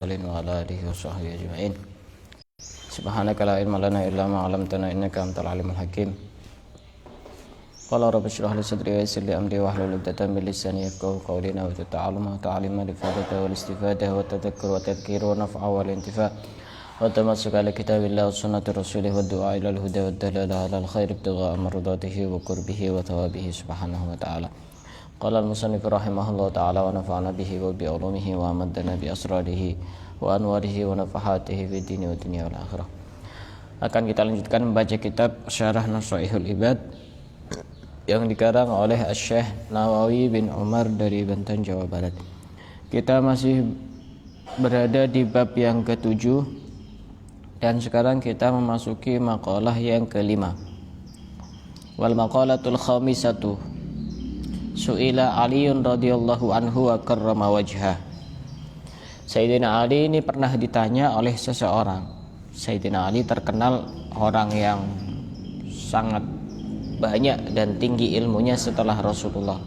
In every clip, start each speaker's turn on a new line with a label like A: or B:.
A: وعلى آله وصحبه أجمعين. سبحانك لا علم لنا إلا ما علمتنا إنك أنت العليم الحكيم. قال رب اشرح لي صدري ويسر لي أمري واحلل عقدة من لساني يفقهوا قولي نويت التعلم وتعليم الإفادة والاستفادة والتذكر والتذكير والنفع والانتفاع والتمسك على كتاب الله وسنة رسوله والدعاء إلى الهدى والدلالة على الخير ابتغاء مرضاته وقربه وثوابه سبحانه وتعالى. قال المصنف رحمه الله تعالى ونفعنا به وبعلومه وأمدنا بأسراره وأنواره ونفحاته في الدين والدنيا والآخرة. Akan kita lanjutkan membaca kitab Syarah Nasaihul Ibad yang dikarang oleh Syekh Nawawi bin Umar dari Banten, Jawa Barat. Kita masih berada di bab yang ke-7 dan sekarang kita memasuki maqalah yang ke-5. Wal maqalatul khamisatu Su'ila Aliun radhiyallahu anhu wa karrama wajhah. Sayyidina Ali ini pernah ditanya oleh seseorang. Sayyidina Ali terkenal orang yang sangat banyak dan tinggi ilmunya setelah Rasulullah,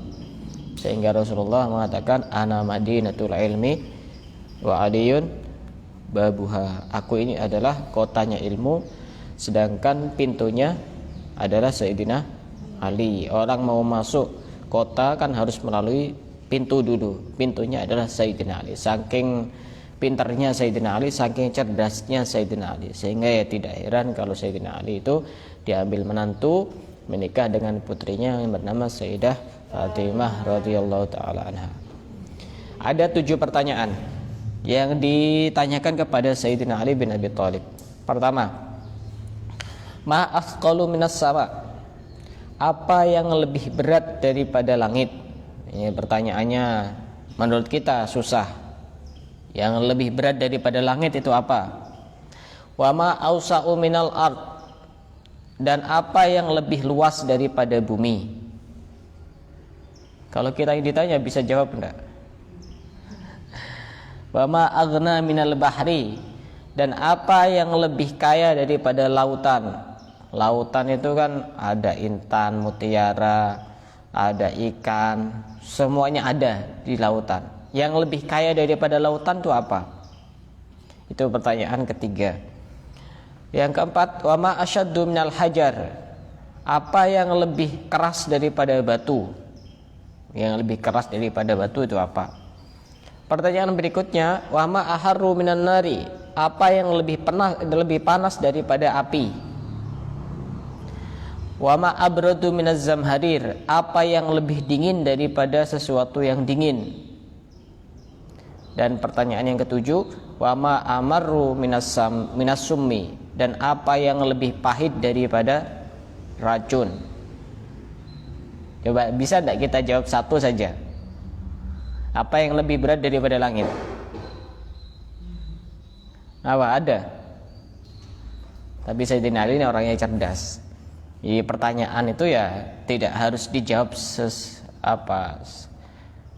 A: sehingga Rasulullah mengatakan ana madinatul ilmi wa aliyun babuha. Aku ini adalah kotanya ilmu, sedangkan pintunya adalah Sayyidina Ali. Orang mau masuk kota kan harus melalui pintu dulu. Pintunya adalah Sayyidina Ali. Saking pintarnya Sayyidina Ali, saking cerdasnya Sayyidina Ali, sehingga ya tidak heran kalau Sayyidina Ali itu diambil menantu, menikah dengan putrinya yang bernama Sayyidah Fatimah radhiyallahu taala anha. Ada 7 pertanyaan yang ditanyakan kepada Sayyidina Ali bin Abi Thalib. Pertama, ma asqalu minas sama? Apa yang lebih berat daripada langit? Ini pertanyaannya menurut kita susah. Yang lebih berat daripada langit itu apa? Wa ma ausa'u minal ard? Dan apa yang lebih luas daripada bumi? Kalau kita ditanya bisa jawab enggak? Wa ma aghna minal bahri? Dan apa yang lebih kaya daripada lautan? Lautan itu kan ada intan, mutiara, ada ikan, semuanya ada di lautan. Yang lebih kaya daripada lautan itu apa? Itu pertanyaan ketiga. Yang keempat, wa ma asyaddu minal hajar? Apa yang lebih keras daripada batu? Yang lebih keras daripada batu itu apa? Pertanyaan berikutnya, wa ma aharru minan nari? Apa yang lebih panas daripada api? Wa ma abradu minaz zamharir? Apa yang lebih dingin daripada sesuatu yang dingin? Dan pertanyaan yang ketujuh, wa ma amarru minas summi? Dan apa yang lebih pahit daripada racun? Coba bisa tidak kita jawab satu saja? Apa yang lebih berat daripada langit? Apa ada? Tapi Sayyidina Ali ini orangnya cerdas. Jadi pertanyaan itu ya tidak harus dijawab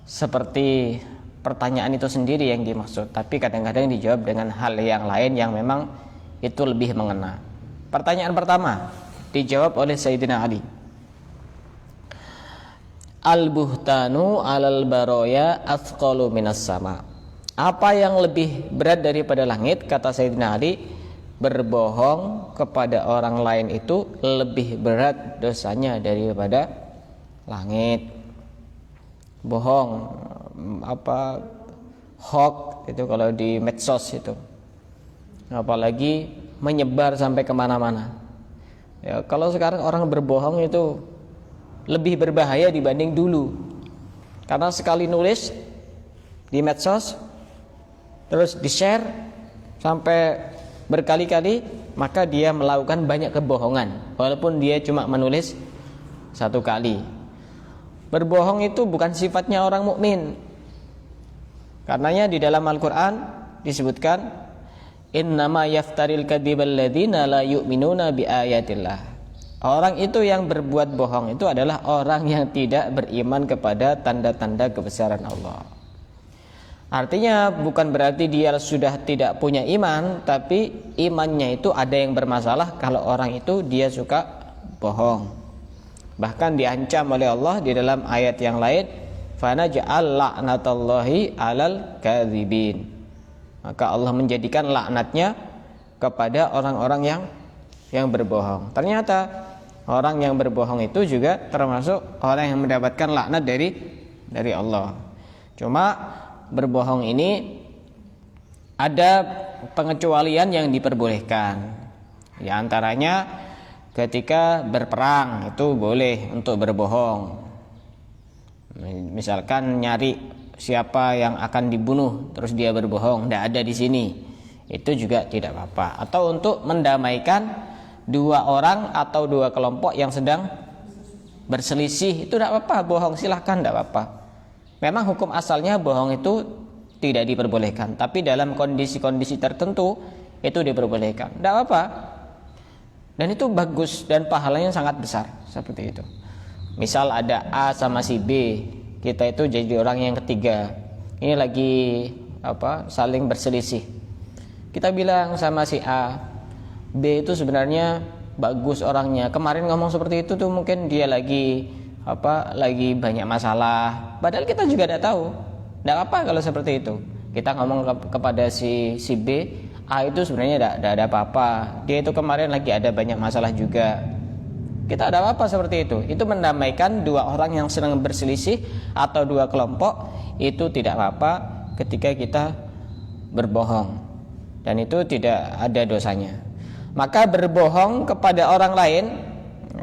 A: seperti pertanyaan itu sendiri yang dimaksud, tapi kadang-kadang dijawab dengan hal yang lain yang memang itu lebih mengena. Pertanyaan pertama dijawab oleh Sayyidina Ali. Al-buhtanu alal baroya athqalu minas sama? Apa yang lebih berat daripada langit? Kata Sayyidina Ali, berbohong kepada orang lain itu lebih berat dosanya daripada langit. Bohong, hoax itu kalau di medsos itu, apalagi menyebar sampai kemana-mana. Ya, kalau sekarang orang berbohong itu lebih berbahaya dibanding dulu, karena sekali nulis di medsos terus di-share sampai berkali-kali, maka dia melakukan banyak kebohongan walaupun dia cuma menulis satu kali. Berbohong itu bukan sifatnya orang mukmin. Karenanya di dalam Al-Qur'an disebutkan innama yaftaril kadzibal ladzina la yu'minuna biayatillah. Orang itu yang berbuat bohong itu adalah orang yang tidak beriman kepada tanda-tanda kebesaran Allah. Artinya bukan berarti dia sudah tidak punya iman, tapi imannya itu ada yang bermasalah kalau orang itu dia suka bohong. Bahkan diancam oleh Allah di dalam ayat yang lain, fanaj'al la'natallahi 'alal kadzibin. Maka Allah menjadikan laknatnya kepada orang-orang yang berbohong. Ternyata orang yang berbohong itu juga termasuk orang yang mendapatkan laknat dari Allah. Cuma berbohong ini ada pengecualian yang diperbolehkan. Di antaranya ketika berperang itu boleh untuk berbohong. Misalkan nyari siapa yang akan dibunuh terus dia berbohong, tidak ada di sini, itu juga tidak apa-apa. Atau untuk mendamaikan dua orang atau dua kelompok yang sedang berselisih, itu tidak apa-apa, bohong silahkan, tidak apa-apa. Memang hukum asalnya bohong itu tidak diperbolehkan, tapi dalam kondisi-kondisi tertentu itu diperbolehkan, tidak apa-apa. Dan itu bagus dan pahalanya sangat besar seperti itu. Misal ada A sama si B, kita itu jadi orang yang ketiga. Ini lagi saling berselisih. Kita bilang sama si A, B itu sebenarnya bagus orangnya. Kemarin ngomong seperti itu tuh mungkin dia lagi banyak masalah. Padahal kita juga tidak tahu. Tidak apa kalau seperti itu. Kita ngomong kepada si B, A itu sebenarnya tidak ada apa-apa. Dia itu kemarin lagi ada banyak masalah juga. Kita ada apa seperti itu. Itu mendamaikan dua orang yang sedang berselisih atau dua kelompok, itu tidak apa-apa ketika kita berbohong. Dan itu tidak ada dosanya. Maka berbohong kepada orang lain,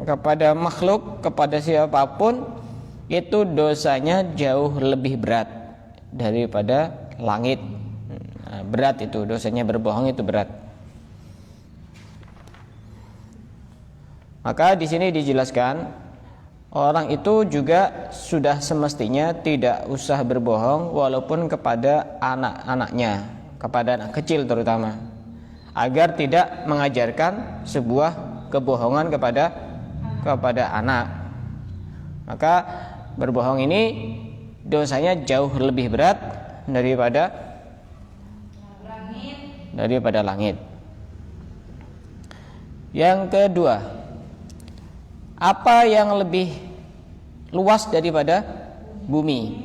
A: kepada makhluk, kepada siapapun, itu dosanya jauh lebih berat daripada langit. Berat itu dosanya, berbohong itu berat. Maka di sini dijelaskan orang itu juga sudah semestinya tidak usah berbohong walaupun kepada anak-anaknya, kepada anak kecil terutama, agar tidak mengajarkan sebuah kebohongan kepada anak. Maka berbohong ini dosanya jauh lebih berat daripada langit. Yang kedua, apa yang lebih luas daripada bumi?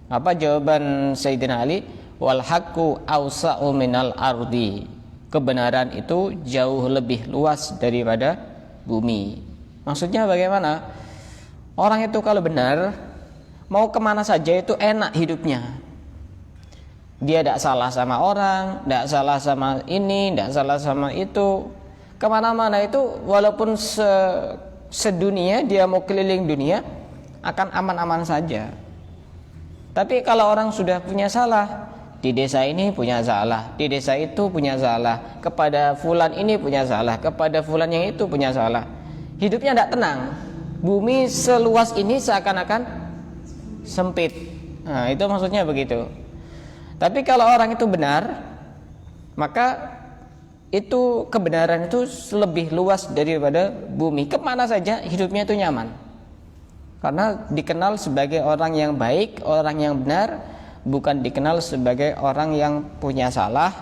A: Apa jawaban Sayyidina Ali? Wal haqqu awsa'u minal ardi. Kebenaran itu jauh lebih luas daripada bumi. Maksudnya bagaimana? Orang itu kalau benar, mau kemana saja itu enak hidupnya. Dia tidak salah sama orang, tidak salah sama ini, tidak salah sama itu. Kemana-mana itu walaupun sedunia dia mau keliling dunia akan aman-aman saja. Tapi kalau orang sudah punya salah, di desa ini punya salah, di desa itu punya salah, kepada fulan ini punya salah, kepada fulan yang itu punya salah, hidupnya tidak tenang. Bumi seluas ini seakan-akan sempit. Nah, itu maksudnya begitu. Tapi kalau orang itu benar, maka itu kebenaran itu lebih luas daripada bumi. Kemana saja hidupnya itu nyaman, karena dikenal sebagai orang yang baik, orang yang benar, bukan dikenal sebagai orang yang punya salah,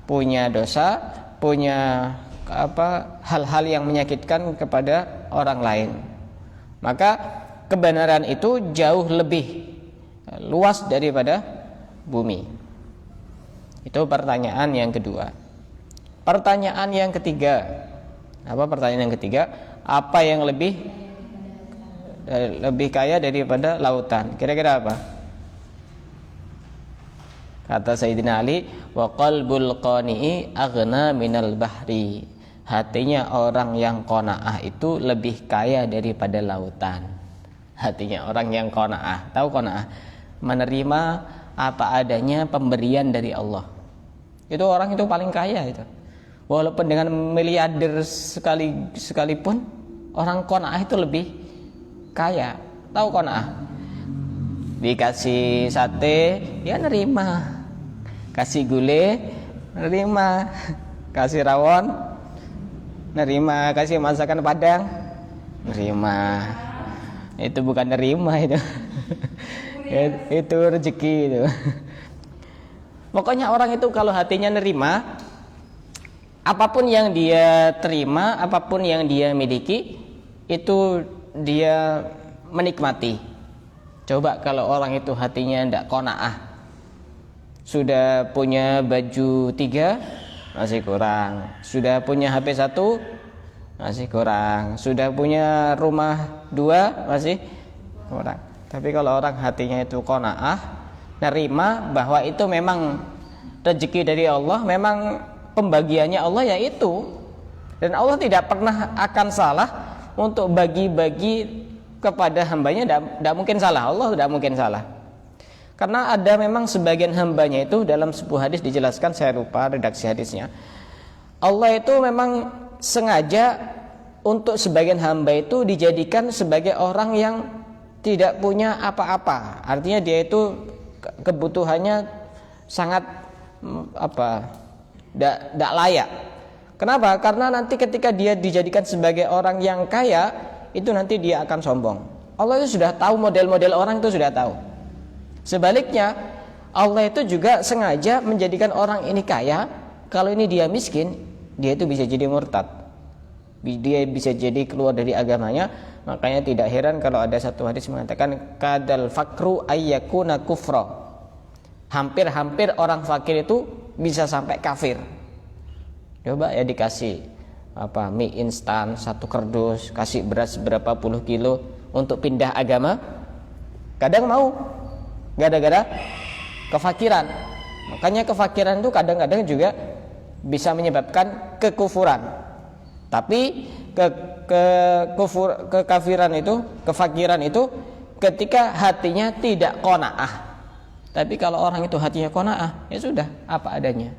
A: punya dosa, punya hal-hal yang menyakitkan kepada orang lain. Maka kebenaran itu jauh lebih luas daripada bumi. Itu pertanyaan yang kedua. Pertanyaan yang ketiga, pertanyaan yang ketiga, apa yang lebih kaya daripada lautan? Kira-kira apa? Kata Sayyidina Ali, wa qalbul qani'i aghna minal bahri. Hatinya orang yang qanaah itu lebih kaya daripada lautan. Hatinya orang yang qanaah, tahu qanaah? Menerima apa adanya pemberian dari Allah. Itu orang itu paling kaya itu. Walaupun dengan miliarder sekalipun, orang qanaah itu lebih kaya. Tahu qanaah? Dikasih sate, dia nerima. Kasih gulai, nerima. Kasih rawon, nerima. Kasih masakan Padang, nerima. Itu bukan nerima itu. Itu rezeki itu. Pokoknya orang itu kalau hatinya nerima, apapun yang dia terima, apapun yang dia miliki, itu dia menikmati. Coba kalau orang itu hatinya tidak qanaah, Sudah punya baju 3 masih kurang. Sudah punya HP 1 masih kurang. Sudah punya rumah 2 masih kurang. Tapi kalau orang hatinya itu qanaah, nerima bahwa itu memang rezeki dari Allah, memang pembagiannya Allah yaitu, dan Allah tidak pernah akan salah untuk bagi-bagi kepada hambanya. Tidak mungkin salah, Allah tidak mungkin salah. Karena ada memang sebagian hambanya itu, dalam sebuah hadis dijelaskan, saya lupa redaksi hadisnya, Allah itu memang sengaja untuk sebagian hamba itu dijadikan sebagai orang yang tidak punya apa-apa. Artinya dia itu kebutuhannya sangat tidak layak. Kenapa? Karena nanti ketika dia dijadikan sebagai orang yang kaya, itu nanti dia akan sombong. Allah itu sudah tahu model-model orang, itu sudah tahu. Sebaliknya, Allah itu juga sengaja menjadikan orang ini kaya. Kalau ini dia miskin, dia itu bisa jadi murtad, dia bisa jadi keluar dari agamanya. Makanya tidak heran kalau ada satu hadis mengatakan kadal fakru ayyakuna kufra. Hampir-hampir orang fakir itu bisa sampai kafir. Coba ya, dikasih mie instan 1 kardus, kasih beras berapa puluh kilo untuk pindah agama, kadang mau, gara-gara kefakiran. Makanya kefakiran itu kadang-kadang juga bisa menyebabkan kekufuran. Tapi kekafiran itu, kefakiran itu ketika hatinya tidak qanaah. Tapi kalau orang itu hatinya qanaah, ya sudah, apa adanya.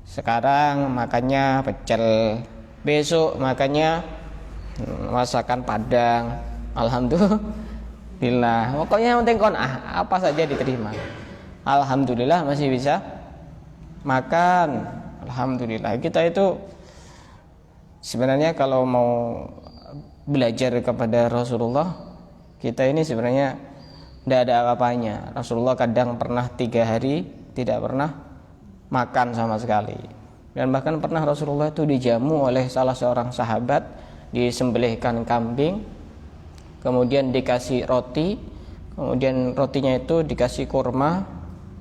A: Sekarang makannya pecel, besok makannya masakan Padang, alhamdulillah. Pokoknya yang penting qanaah, apa saja diterima. Alhamdulillah masih bisa makan. Alhamdulillah. Kita itu sebenarnya kalau mau belajar kepada Rasulullah, kita ini sebenarnya tidak ada apa-apanya. Rasulullah kadang pernah 3 hari tidak pernah makan sama sekali. Dan bahkan pernah Rasulullah itu dijamu oleh salah seorang sahabat, disembelihkan kambing, kemudian dikasih roti, kemudian rotinya itu dikasih kurma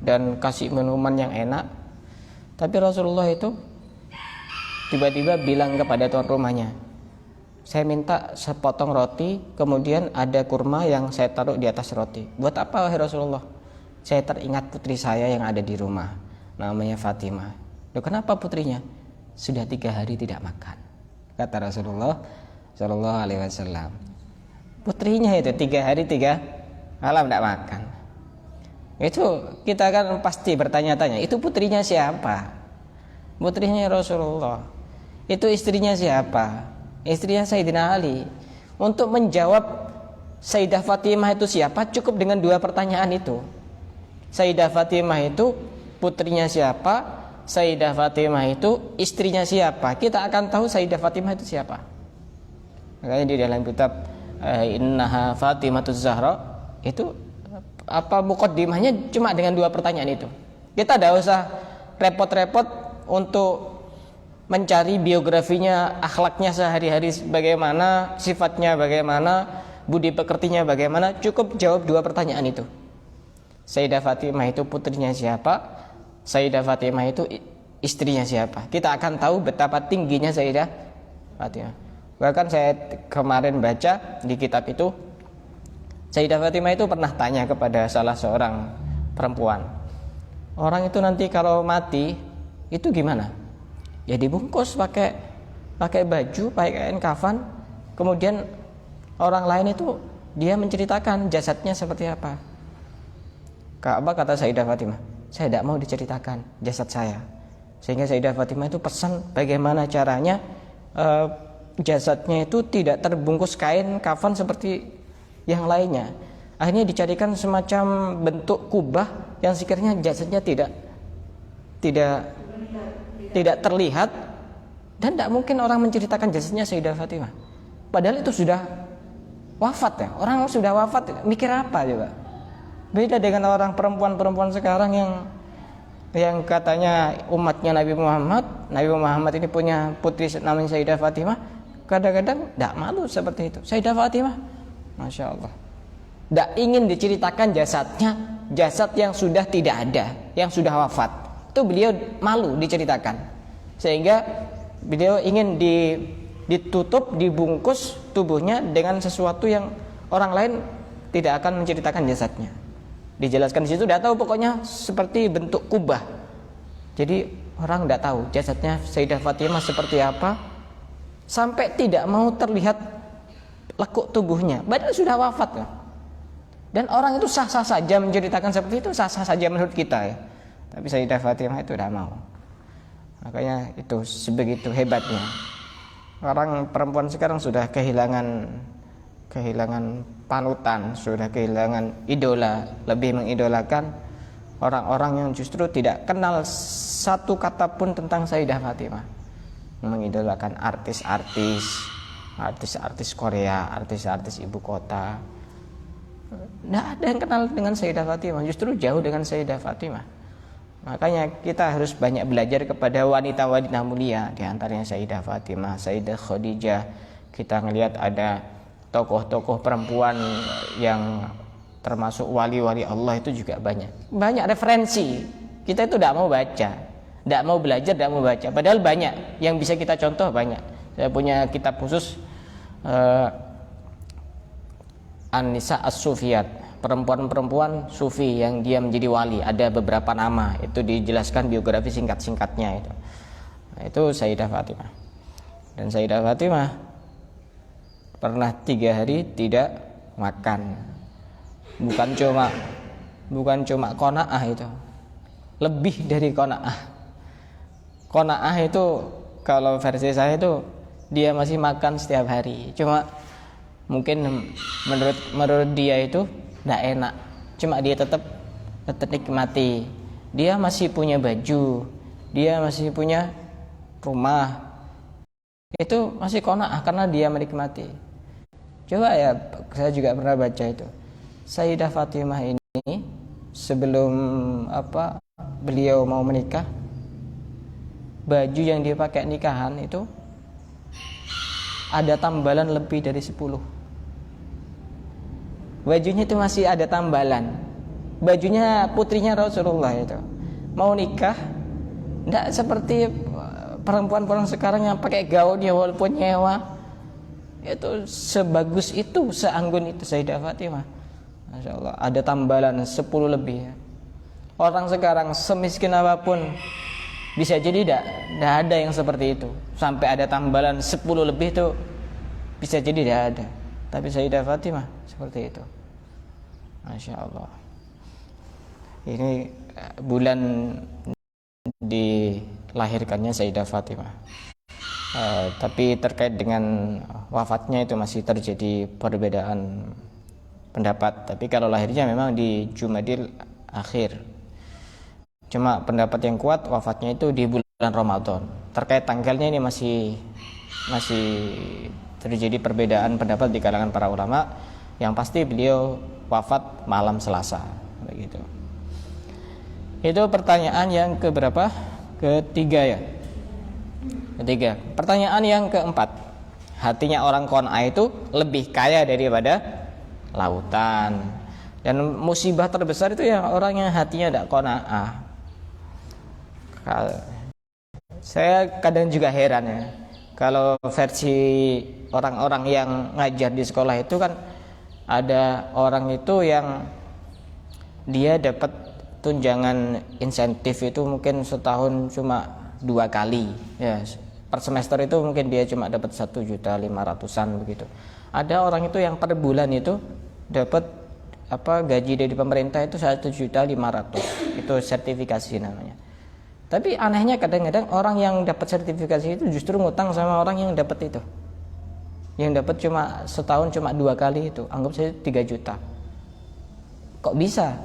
A: dan kasih minuman yang enak. Tapi Rasulullah itu tiba-tiba bilang kepada tuan rumahnya, saya minta sepotong roti, kemudian ada kurma yang saya taruh di atas roti. Buat apa wahai Rasulullah? Saya teringat putri saya yang ada di rumah, namanya Fatimah. Loh, kenapa putrinya? Sudah 3 hari tidak makan, kata Rasulullah Shallallahu Alaihi Wasallam. Putrinya itu 3 hari 3 malam tidak makan. Itu kita kan pasti bertanya-tanya, itu putrinya siapa? Putrinya Rasulullah. Itu istrinya siapa? Istrinya Sayyidina Ali. Untuk menjawab Sayyidah Fatimah itu siapa, cukup dengan 2 pertanyaan itu. Sayyidah Fatimah itu putrinya siapa? Sayyidah Fatimah itu istrinya siapa? Kita akan tahu Sayyidah Fatimah itu siapa. Makanya di dalam kitab Innaha Fatimatuz Zahra itu muqaddimahnya cuma dengan 2 pertanyaan itu. Kita tidak usah repot-repot untuk mencari biografinya, akhlaknya sehari-hari bagaimana, sifatnya bagaimana, budi pekertinya bagaimana. Cukup jawab 2 pertanyaan itu. Sayyidah Fatimah itu putrinya siapa? Sayyidah Fatimah itu istrinya siapa? Kita akan tahu betapa tingginya Sayyidah Fatimah. Bahkan saya kemarin baca di kitab itu, Sayyidah Fatimah itu pernah tanya kepada salah seorang perempuan, orang itu nanti kalau mati itu gimana? Ya dibungkus pakai baju, pakai kain kafan. Kemudian orang lain itu dia menceritakan jasadnya seperti apa. Apa kata Sayyidah Fatimah? Saya tidak mau diceritakan jasad saya. Sehingga Sayyidah Fatimah itu pesan bagaimana caranya jasadnya itu tidak terbungkus kain kafan seperti yang lainnya. Akhirnya dicarikan semacam bentuk kubah yang sekiranya jasadnya tidak terlihat, dan tidak mungkin orang menceritakan jasadnya Sayyidah Fatimah. Padahal itu sudah wafat ya. Orang sudah wafat, mikir apa coba? Beda dengan orang perempuan sekarang yang katanya umatnya Nabi Muhammad ini punya putri namanya Sayyidah Fatimah. Kadang-kadang tidak malu seperti itu. Sayyidah Fatimah, Masya Allah, tidak ingin diceritakan jasadnya, jasad yang sudah tidak ada. yang sudah wafat. Itu beliau malu diceritakan. Sehingga beliau ingin ditutup, dibungkus tubuhnya dengan sesuatu yang orang lain tidak akan menceritakan jasadnya. Dijelaskan di situ, tidak tahu, pokoknya seperti bentuk kubah. Jadi orang tidak tahu jasadnya Sayyidah Fatimah seperti apa, sampai tidak mau terlihat lekuk tubuhnya. Padahal sudah wafat kan. Dan orang itu sah-sah saja menceritakan seperti itu, sah-sah saja menurut kita ya. Tapi Sayyidah Fatimah itu tidak mau. Makanya itu sebegitu hebatnya. Orang perempuan sekarang sudah kehilangan panutan, sudah kehilangan idola, lebih mengidolakan orang-orang yang justru tidak kenal satu kata pun tentang Sayyidah Fatimah. Mengidolakan artis-artis Korea, artis-artis ibu kota. Tidak ada yang kenal dengan Sayyidah Fatimah, justru jauh dengan Sayyidah Fatimah. Makanya kita harus banyak belajar kepada wanita-wanita mulia, di antaranya Sayyidah Fatimah, Sayyidah Khadijah. Kita melihat ada tokoh-tokoh perempuan yang termasuk wali-wali Allah itu juga banyak referensi. Kita itu tidak mau baca, tidak mau belajar, tidak mau baca. Padahal banyak yang bisa kita contoh, banyak. Saya punya kitab khusus An-Nisa As-Sufiyat, perempuan-perempuan sufi yang dia menjadi wali. Ada beberapa nama, itu dijelaskan biografi singkat-singkatnya itu. Nah, itu Sayyidah Fatimah. Dan Sayyidah Fatimah pernah 3 hari tidak makan. Bukan cuma qanaah itu, lebih dari qanaah. Qanaah itu kalau versi saya itu dia masih makan setiap hari. Cuma mungkin menurut dia itu tidak enak. Cuma dia tetap nikmati. Dia masih punya baju, dia masih punya rumah. Itu masih qanaah karena dia menikmati. Coba ya, saya juga pernah baca itu. Sayyidah Fatimah ini sebelum beliau mau menikah, baju yang dia pakai nikahan itu ada tambalan lebih dari 10. Bajunya itu masih ada tambalan. Bajunya putrinya Rasulullah itu. Mau nikah tidak seperti perempuan-perempuan sekarang yang pakai gaun ya walaupun nyewa. Itu sebagus itu, seanggun itu Sayyidah Fatimah. Masya Allah, ada tambalan 10 lebih. Orang sekarang semiskin apapun bisa jadi tidak ada yang seperti itu. Sampai ada tambalan 10 lebih itu bisa jadi tidak ada. Tapi Sayyidah Fatimah seperti itu. Masya Allah. Ini bulan dilahirkannya Sayyidah Fatimah. Tapi terkait dengan wafatnya itu masih terjadi perbedaan pendapat. Tapi kalau lahirnya memang di Jumadil Akhir. Cuma pendapat yang kuat wafatnya itu di bulan Ramadan. Terkait tanggalnya ini masih terjadi perbedaan pendapat di kalangan para ulama. Yang pasti beliau wafat malam Selasa, begitu. Itu pertanyaan yang keberapa? Ketiga ya. Ketiga. Pertanyaan yang keempat. Hatinya orang qanaah itu lebih kaya daripada lautan. Dan musibah terbesar itu yang orang yang hatinya tidak qanaah. Saya kadang juga heran ya. Kalau versi orang-orang yang ngajar di sekolah itu kan ada orang itu yang dia dapat tunjangan insentif itu mungkin setahun cuma 2 kali ya. Per semester itu mungkin dia cuma dapat 1.500.000-an begitu. Ada orang itu yang per bulan itu dapat gaji dari pemerintah itu 1.500.000. Itu sertifikasi namanya. Tapi anehnya kadang-kadang orang yang dapat sertifikasi itu justru ngutang sama orang yang dapat itu. Yang dapat cuma setahun cuma 2 kali itu, anggap saja 3 juta. Kok bisa?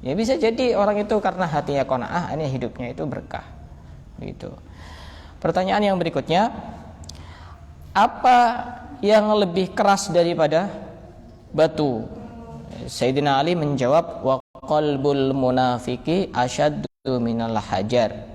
A: Ya bisa jadi orang itu karena hatinya qanaah, ini hidupnya itu berkah. Gitu. Pertanyaan yang berikutnya, apa yang lebih keras daripada batu? Sayyidina Ali menjawab, wa qalbul munafiqi asyaddu minal hajar.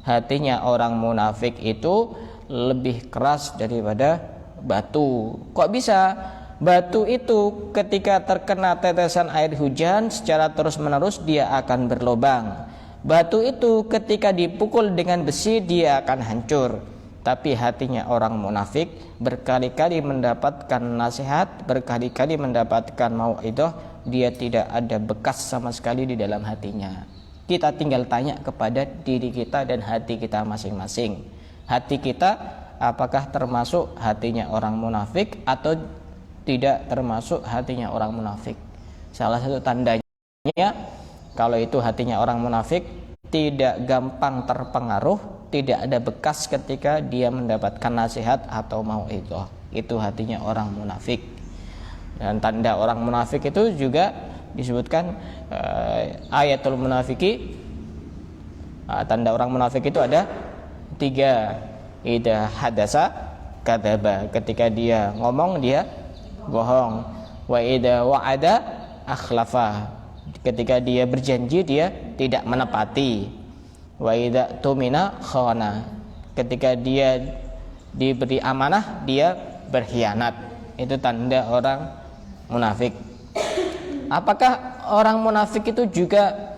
A: Hatinya orang munafik itu lebih keras daripada batu. Kok bisa? Batu itu ketika terkena tetesan air hujan secara terus-menerus dia akan berlobang. Batu itu ketika dipukul dengan besi dia akan hancur. Tapi hatinya orang munafik berkali-kali mendapatkan nasihat, berkali-kali mendapatkan mau'idhah, dia tidak ada bekas sama sekali di dalam hatinya. Kita tinggal tanya kepada diri kita dan hati kita masing-masing. Hati kita apakah termasuk hatinya orang munafik atau tidak termasuk hatinya orang munafik? Salah satu tandanya kalau itu hatinya orang munafik, tidak gampang terpengaruh, tidak ada bekas ketika dia mendapatkan nasihat atau mau'idhah. Itu hatinya orang munafik. Dan tanda orang munafik itu juga disebutkan ayatul munafiki. Tanda orang munafik itu ada 3. Idza hadasa kadzaba, ketika dia ngomong dia bohong. Wa idza wa'ada akhlafa, ketika dia berjanji dia tidak menepati. Wa idza tumina khana, ketika dia diberi amanah dia berkhianat. Itu tanda orang munafik. Apakah orang munafik itu juga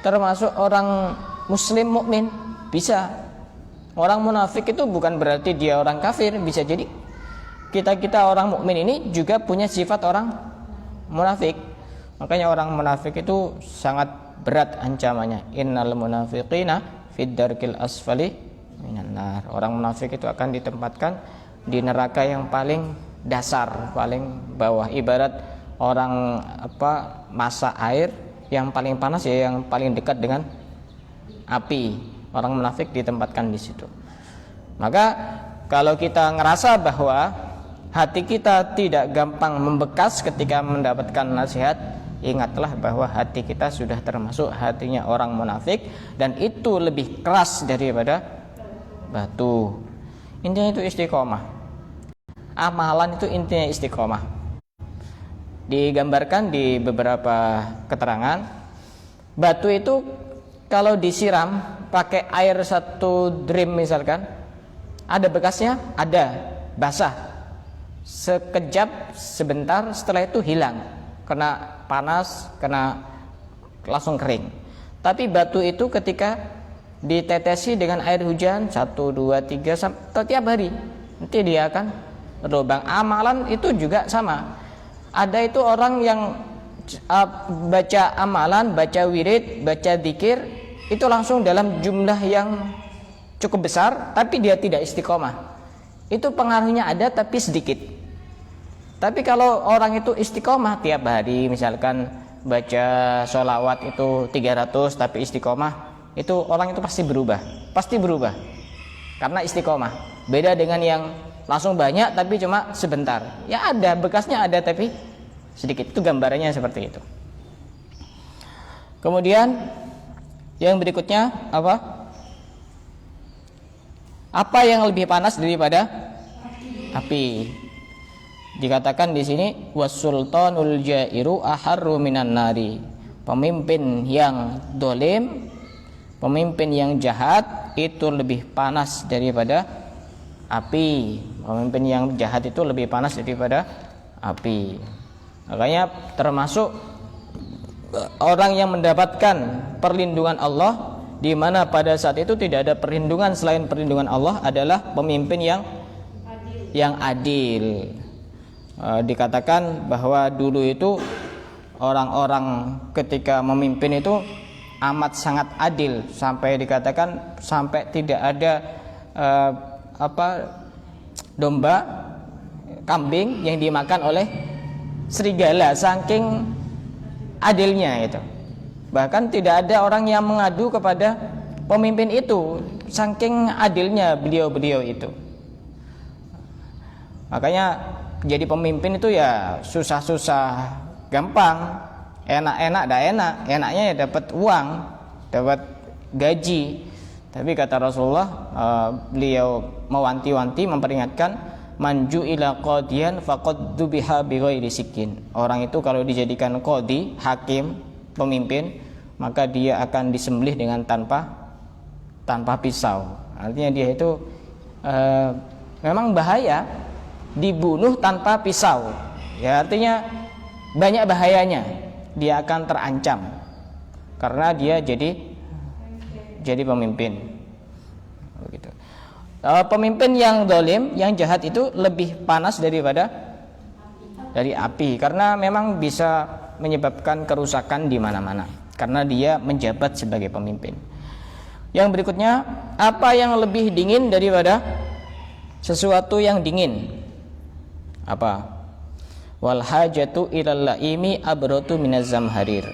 A: termasuk orang muslim mukmin? Bisa. Orang munafik itu bukan berarti dia orang kafir, bisa jadi kita orang mukmin ini juga punya sifat orang munafik. Makanya orang munafik itu sangat berat ancamannya. Innal munafiqina fid darkil asfali minan nar. Orang munafik itu akan ditempatkan di neraka yang paling dasar, paling bawah. Ibarat orang masa air yang paling panas, ya yang paling dekat dengan api. Orang munafik ditempatkan di situ. Maka kalau kita ngerasa bahwa hati kita tidak gampang membekas ketika mendapatkan nasihat, ingatlah bahwa hati kita sudah termasuk hatinya orang munafik, dan itu lebih keras daripada batu. Intinya itu istiqomah. Amalan itu intinya istiqomah. Digambarkan di beberapa keterangan, batu itu kalau disiram pakai air 1 drim misalkan, ada bekasnya, ada basah. Sekejap, sebentar, setelah itu hilang, kena panas, kena langsung kering. Tapi batu itu ketika ditetesi dengan air hujan 1, 2, 3 sampai tiap hari, nanti dia akan berlubang. Amalan itu juga sama. Ada itu orang yang baca amalan, baca wirid, baca zikir, itu langsung dalam jumlah yang cukup besar, tapi dia tidak istiqomah. Itu pengaruhnya ada tapi sedikit. Tapi kalau orang itu istiqomah tiap hari, misalkan baca sholawat itu 300 tapi istiqomah, itu orang itu pasti berubah. Pasti berubah karena istiqomah. Beda dengan yang langsung banyak tapi cuma sebentar. Ya ada bekasnya, ada tapi sedikit. Itu gambarannya seperti itu. Kemudian yang berikutnya apa yang lebih panas daripada api? Dikatakan di sini wasultanul jairu aharru minan nari. Pemimpin yang dolim, pemimpin yang jahat itu lebih panas daripada api. Pemimpin yang jahat itu lebih panas daripada api. Makanya termasuk orang yang mendapatkan perlindungan Allah, di mana pada saat itu tidak ada perlindungan selain perlindungan Allah, adalah pemimpin yang adil. Dikatakan bahwa dulu itu orang-orang ketika memimpin itu amat sangat adil, sampai dikatakan sampai tidak ada domba, kambing yang dimakan oleh serigala, saking adilnya itu. Bahkan tidak ada orang yang mengadu kepada pemimpin itu, saking adilnya beliau-beliau itu. Makanya jadi pemimpin itu ya susah-susah gampang, enak-enak dah enak. Enaknya ya dapat uang, dapat gaji. Tapi kata Rasulullah, beliau mewanti-wanti, memperingatkan, manju ila qadiyan faqad dubiha bighairi sikin. Orang itu kalau dijadikan qadi, hakim, pemimpin, maka dia akan disembelih dengan tanpa pisau. Artinya dia itu memang bahaya, dibunuh tanpa pisau. Ya, artinya banyak bahayanya. Dia akan terancam karena dia jadi jadi pemimpin. Begitu. Pemimpin yang zalim, yang jahat itu lebih panas daripada dari api, karena memang bisa menyebabkan kerusakan di mana-mana karena dia menjabat sebagai pemimpin. Yang berikutnya, apa yang lebih dingin daripada sesuatu yang dingin? Apa? Wal hajatu ilal laimi abratu minaz zamharir.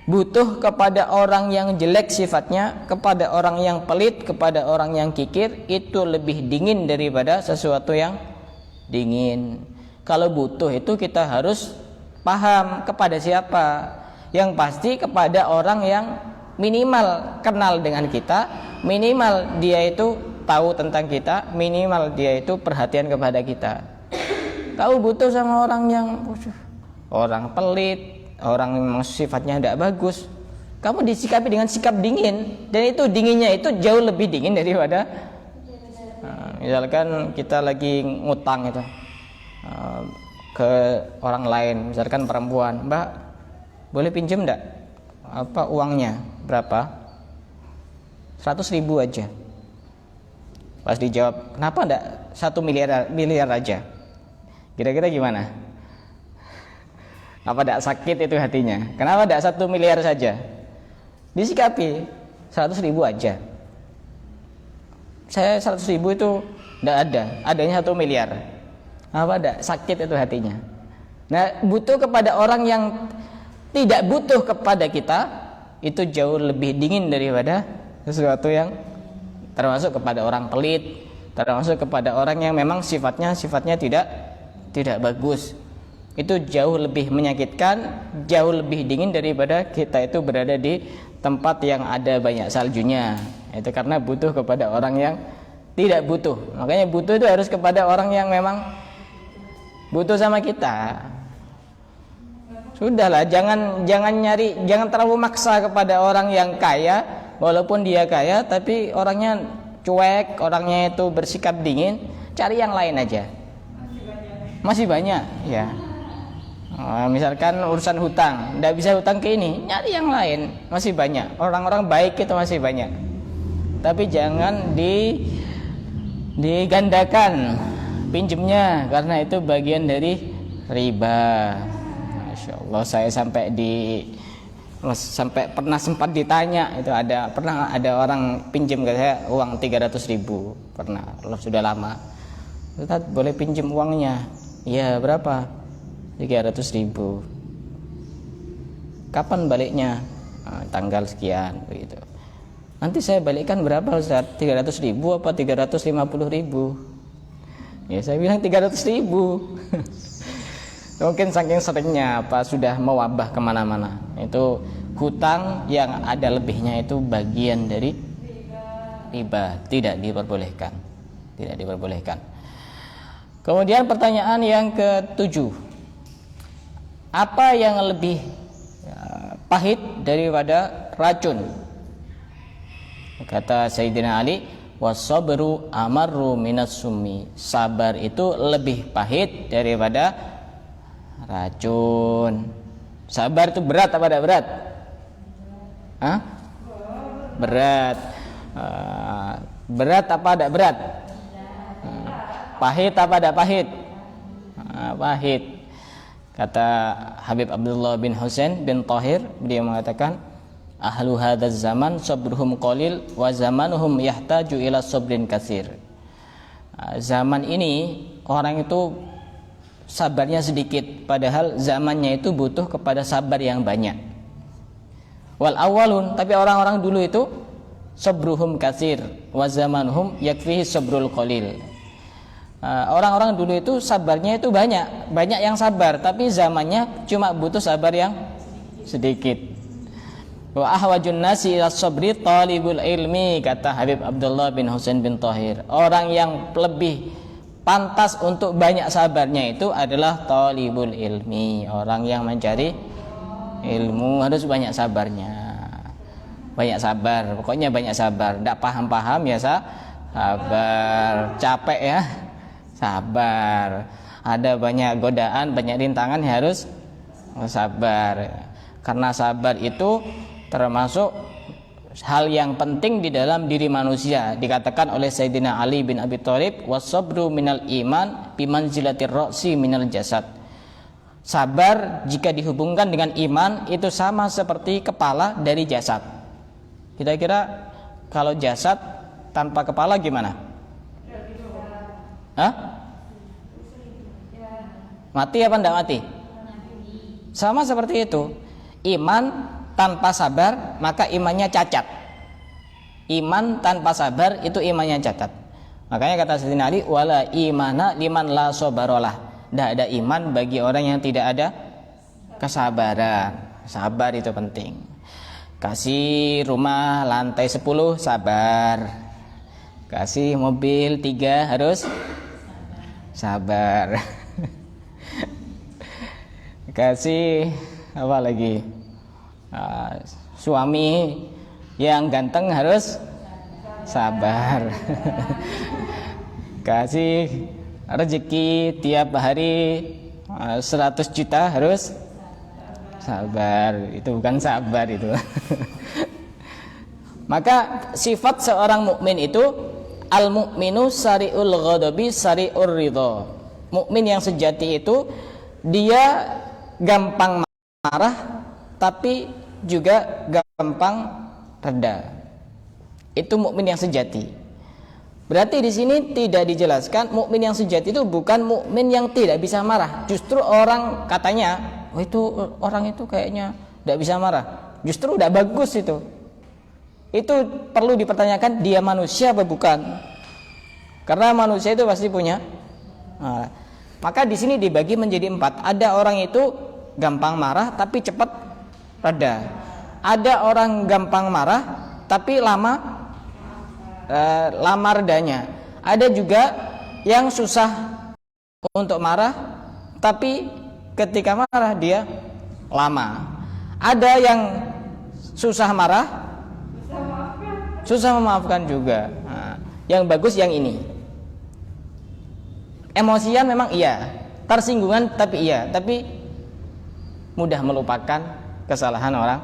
A: Butuh kepada orang yang jelek sifatnya, kepada orang yang pelit, kepada orang yang kikir, itu lebih dingin daripada sesuatu yang dingin. Kalau butuh itu kita harus paham kepada siapa. Yang pasti kepada orang yang minimal kenal dengan kita, minimal dia itu tahu tentang kita, minimal dia itu perhatian kepada kita. Kau butuh sama orang yang orang pelit, orang yang sifatnya tidak bagus, kamu disikapi dengan sikap dingin, dan itu dinginnya itu jauh lebih dingin daripada misalkan kita lagi ngutang itu ke orang lain, misalkan perempuan, Mbak boleh pinjam enggak? Apa uangnya? Berapa? 100.000 aja. Pas dijawab, kenapa enggak 1 miliar aja? Kira-kira gimana? Apa enggak sakit itu hatinya? Kenapa enggak 1 miliar saja? Disikapi 100.000 aja. Saya 100.000 itu enggak ada, adanya 1 miliar. Apa enggak sakit itu hatinya? Nah, butuh kepada orang yang tidak butuh kepada kita itu jauh lebih dingin daripada sesuatu yang termasuk kepada orang pelit, termasuk kepada orang yang memang sifatnya tidak bagus. Itu jauh lebih menyakitkan, jauh lebih dingin daripada kita itu berada di tempat yang ada banyak saljunya. Itu karena butuh kepada orang yang tidak butuh. Makanya butuh itu harus kepada orang yang memang butuh sama kita. Sudahlah, jangan terlalu maksa kepada orang yang kaya, walaupun dia kaya tapi orangnya cuek, orangnya itu bersikap dingin. Cari yang lain aja. Masih banyak, ya. Misalkan urusan hutang, tidak bisa hutang ke ini, nyari yang lain, masih banyak. Orang-orang baik itu masih banyak. Tapi jangan digandakan pinjemnya, karena itu bagian dari riba. Masya Allah, saya sampai pernah sempat ditanya, itu pernah ada orang pinjam ke saya uang 300.000, pernah, sudah lama. Ustaz, boleh pinjam uangnya? Iya, berapa? 300.000. Kapan baliknya? Tanggal sekian, begitu. Nanti saya balikkan berapa Ustaz? 300.000 apa 350.000? Ya, saya bilang 300.000. Mungkin saking seringnya sudah mewabah kemana-mana. Itu hutang yang ada lebihnya itu bagian dari riba, tidak diperbolehkan. Kemudian pertanyaan yang ke-7, apa yang lebih pahit daripada racun? Kata Sayyidina Ali, was-sabru amarru minas summi. Sabar itu lebih pahit daripada racun. Sabar itu berat apa tidak berat? Berat. Berat apa tidak berat? Pahit apa tidak pahit? Pahit. Kata Habib Abdullah bin Husain bin Tahir, beliau mengatakan, ahlu hadzal zaman sabruhum qalil wa zamanuhum yahtaju ila sabrin katsir. Zaman ini orang itu sabarnya sedikit, padahal zamannya itu butuh kepada sabar yang banyak. Wal awalun, tapi orang-orang dulu itu sabruhum katsir wa zamanuhum yakfihi sabrul qalil. Orang-orang dulu itu sabarnya itu banyak yang sabar, tapi zamannya cuma butuh sabar yang sedikit. Wa ahwajun nasi ila sabri talibul ilmi, kata Habib Abdullah bin Husain bin Tahir. Orang yang lebih pantas untuk banyak sabarnya itu adalah talibul ilmi, orang yang mencari ilmu harus banyak sabarnya. Banyak sabar, pokoknya banyak sabar. Tidak paham-paham ya sabar, capek ya sabar, ada banyak godaan, banyak rintangan ya harus sabar. Karena sabar itu termasuk hal yang penting di dalam diri manusia. Dikatakan oleh Sayyidina Ali bin Abi Thalib, was-sabru minal iman bimanzilatir ra'si minal jasad. Sabar jika dihubungkan dengan iman itu sama seperti kepala dari jasad. Kira-kira kalau jasad tanpa kepala gimana? Hah? Mati apa enggak mati? Sama seperti itu. Iman tanpa sabar maka imannya cacat. Iman tanpa sabar itu imannya cacat. Makanya kata Sayyidina Ali, wala imana liman la sabarolah. Tidak ada iman bagi orang yang tidak ada kesabaran. Sabar itu penting. Kasih rumah lantai 10 sabar. Kasih mobil 3 harus sabar. Kasih apa lagi? Suami yang ganteng harus sabar. Kasih rezeki tiap hari 100 juta harus sabar. Itu bukan sabar itu. Maka sifat seorang mukmin itu al-mu'minu sari'ul ghadabi sari'ur ridha. Mukmin yang sejati itu dia gampang marah tapi juga gampang reda. Itu mukmin yang sejati. Berarti di sini tidak dijelaskan mukmin yang sejati itu bukan mukmin yang tidak bisa marah. Justru orang katanya, oh itu orang itu kayaknya tidak bisa marah. Justru udah bagus itu. Itu perlu dipertanyakan dia manusia apa bukan? Karena manusia itu pasti punya. Nah, maka di sini dibagi menjadi 4. Ada orang itu gampang marah tapi cepat reda. Ada orang gampang marah tapi lama redanya. Ada juga yang susah untuk marah tapi ketika marah dia lama. Ada yang susah marah, susah memaafkan juga. Nah, yang bagus yang ini. Emosian memang iya, tersinggungan tapi iya, tapi mudah melupakan kesalahan orang.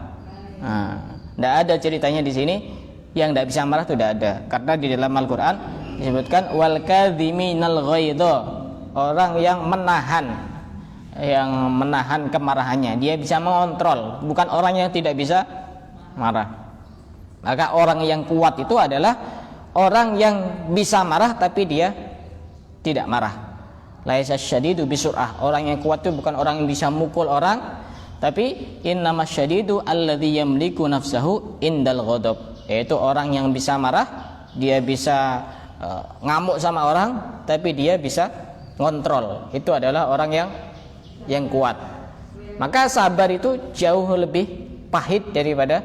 A: Tidak ada ceritanya di sini yang tidak bisa marah itu tidak ada, karena di dalam Al-Quran disebutkan wal kadhiminal ghaidha, orang yang menahan kemarahannya, dia bisa mengontrol, bukan orang yang tidak bisa marah. Maka orang yang kuat itu adalah orang yang bisa marah tapi dia tidak marah. Laisa syadidu bisur'ah, orang yang kuat itu bukan orang yang bisa mukul orang, tapi innamas syadidu alladzi yamliku nafsahu indal ghadab, yaitu orang yang bisa marah, dia bisa ngamuk sama orang tapi dia bisa ngontrol. Itu adalah orang yang kuat. Maka sabar itu jauh lebih pahit daripada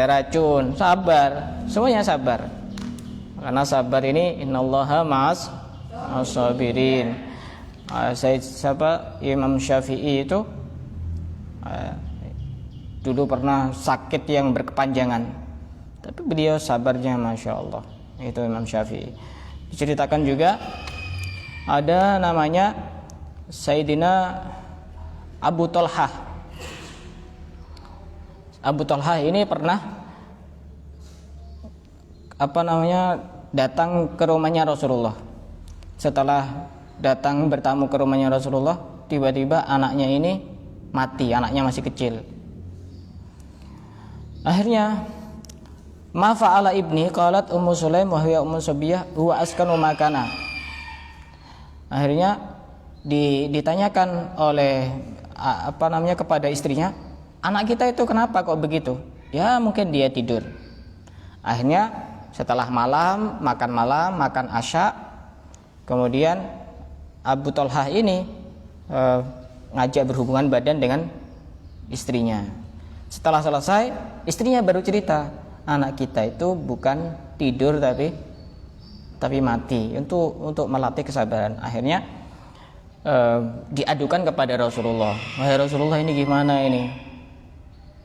A: racun. Sabar, semuanya sabar. Karena sabar ini innallaha ma'as sabirin. Imam Syafi'i itu dulu pernah sakit yang berkepanjangan, tapi beliau sabarnya Masya Allah. Itu Imam Syafi'i. Diceritakan juga ada namanya Sayyidina Abu Talhah. Abu Talhah ini pernah datang ke rumahnya Rasulullah. Setelah datang bertamu ke rumahnya Rasulullah, tiba-tiba anaknya ini mati, anaknya masih kecil. Akhirnya ma fa'ala ibni, qalat Ummu Sulaim wa hiya Ummu Sabiyah huwa askanu makana. Akhirnya ditanyakan oleh kepada istrinya, anak kita itu kenapa kok begitu? Ya mungkin dia tidur. Akhirnya setelah makan asya, kemudian Abu Talhah ini ngajak berhubungan badan dengan istrinya. Setelah selesai, istrinya baru cerita, anak kita itu bukan tidur tapi mati, untuk melatih kesabaran. Akhirnya diadukan kepada Rasulullah. Wahai Rasulullah, ini gimana ini?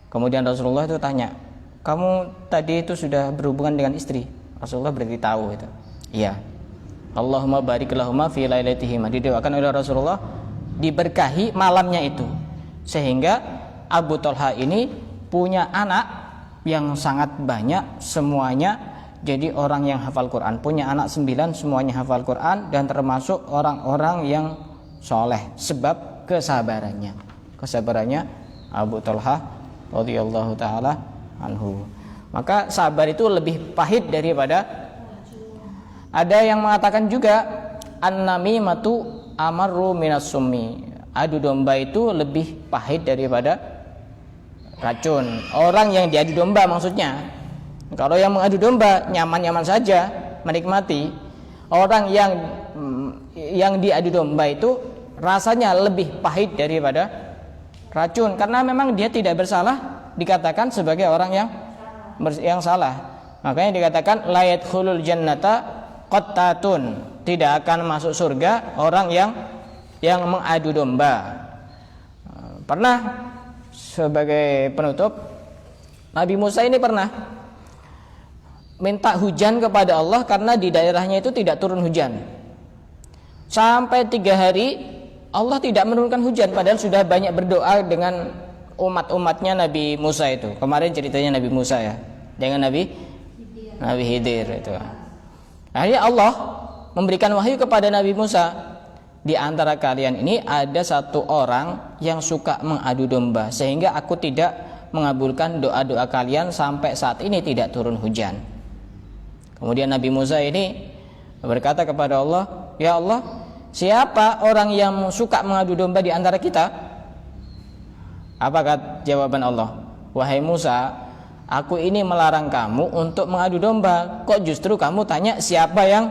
A: Kemudian Rasulullah itu tanya, kamu tadi itu sudah berhubungan dengan istri? Rasulullah beritahu itu. Iya. Allahumma barik lahuma fi lailatihima, didoakan oleh Rasulullah diberkahi malamnya itu, sehingga Abu Talha ini punya anak yang sangat banyak, semuanya jadi orang yang hafal Quran. Punya anak 9, semuanya hafal Quran, dan termasuk orang-orang yang soleh sebab kesabarannya Abu Talha radhiyallahu taala anhu. Maka sabar itu lebih pahit daripada, ada yang mengatakan juga an-namimatu amarru minas summi, adu domba itu lebih pahit daripada racun. Orang yang diadu domba maksudnya. Kalau yang mengadu domba nyaman-nyaman saja menikmati, orang yang diadu domba itu rasanya lebih pahit daripada racun, karena memang dia tidak bersalah, dikatakan sebagai orang yang salah. Makanya dikatakan la yadkhulul jannata qattatun, tidak akan masuk surga orang yang mengadu domba. Pernah sebagai penutup, Nabi Musa ini pernah minta hujan kepada Allah karena di daerahnya itu tidak turun hujan. Sampai 3 hari Allah tidak menurunkan hujan, padahal sudah banyak berdoa dengan umat-umatnya Nabi Musa itu. Kemarin ceritanya Nabi Musa ya, dengan Nabi Khidir itu. Akhirnya Allah memberikan wahyu kepada Nabi Musa, di antara kalian ini ada satu orang yang suka mengadu domba, sehingga aku tidak mengabulkan doa-doa kalian sampai saat ini tidak turun hujan. Kemudian Nabi Musa ini berkata kepada Allah, ya Allah, siapa orang yang suka mengadu domba di antara kita? Apa kata jawaban Allah? Wahai Musa, aku ini melarang kamu untuk mengadu domba, kok justru kamu tanya siapa yang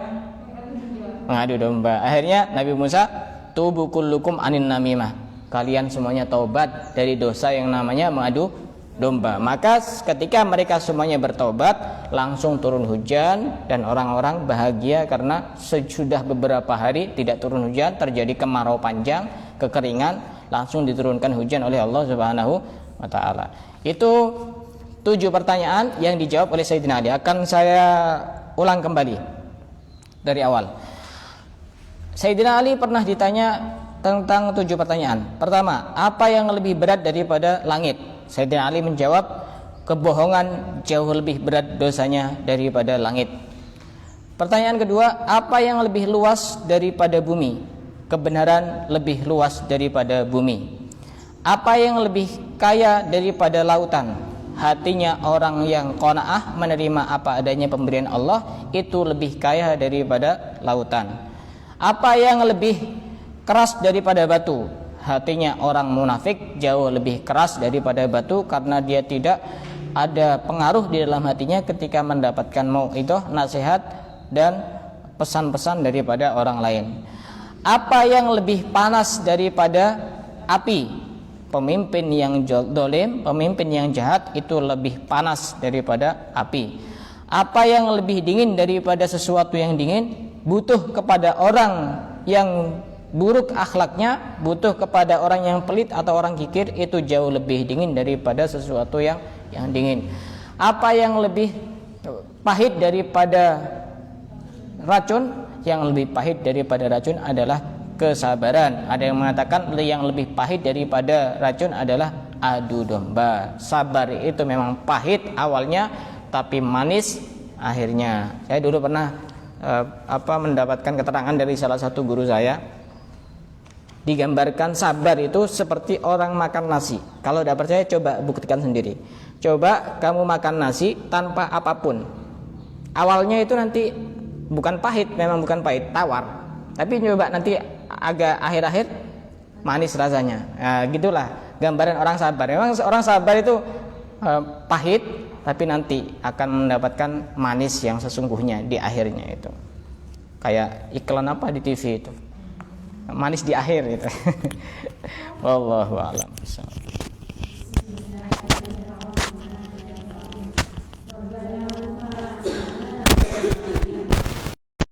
A: mengadu domba? Akhirnya Nabi Musa, tubu kullukum anin namimah, kalian semuanya taubat dari dosa yang namanya mengadu domba. Maka ketika mereka semuanya bertobat, langsung turun hujan, dan orang-orang bahagia karena sudah beberapa hari tidak turun hujan, terjadi kemarau panjang, kekeringan, langsung diturunkan hujan oleh Allah Subhanahu wa taala. Itu 7 pertanyaan yang dijawab oleh Sayyidina Ali. Akan saya ulang kembali dari awal. Sayyidina Ali pernah ditanya tentang 7 pertanyaan. Pertama, apa yang lebih berat daripada langit? Sayyidina Ali menjawab, kebohongan jauh lebih berat dosanya daripada langit. Pertanyaan kedua, apa yang lebih luas daripada bumi? Kebenaran lebih luas daripada bumi. Apa yang lebih kaya daripada lautan? Hatinya orang yang qanaah menerima apa adanya pemberian Allah, itu lebih kaya daripada lautan. Apa yang lebih keras daripada batu? Hatinya orang munafik jauh lebih keras daripada batu, karena dia tidak ada pengaruh di dalam hatinya ketika mendapatkan mau'idhah, nasihat dan pesan-pesan daripada orang lain. Apa yang lebih panas daripada api? Pemimpin yang dolim, pemimpin yang jahat itu lebih panas daripada api. Apa yang lebih dingin daripada sesuatu yang dingin? Butuh kepada orang yang buruk akhlaknya, butuh kepada orang yang pelit atau orang kikir, itu jauh lebih dingin daripada sesuatu yang dingin. Apa yang lebih pahit daripada racun? Yang lebih pahit daripada racun adalah kesabaran. Ada yang mengatakan yang lebih pahit daripada racun adalah adu domba. Sabar itu memang pahit awalnya, tapi manis akhirnya. Saya dulu pernah mendapatkan keterangan dari salah satu guru saya. Digambarkan sabar itu seperti orang makan nasi. Kalau tidak percaya, coba buktikan sendiri. Coba kamu makan nasi tanpa apapun. Awalnya itu nanti bukan pahit, memang bukan pahit, tawar. Tapi coba nanti agak akhir-akhir manis rasanya. Nah, gitulah gambaran orang sabar. Memang orang sabar itu pahit, tapi nanti akan mendapatkan manis yang sesungguhnya di akhirnya itu. Kayak iklan apa di TV itu, manis di akhir itu. Wallahu a'lam.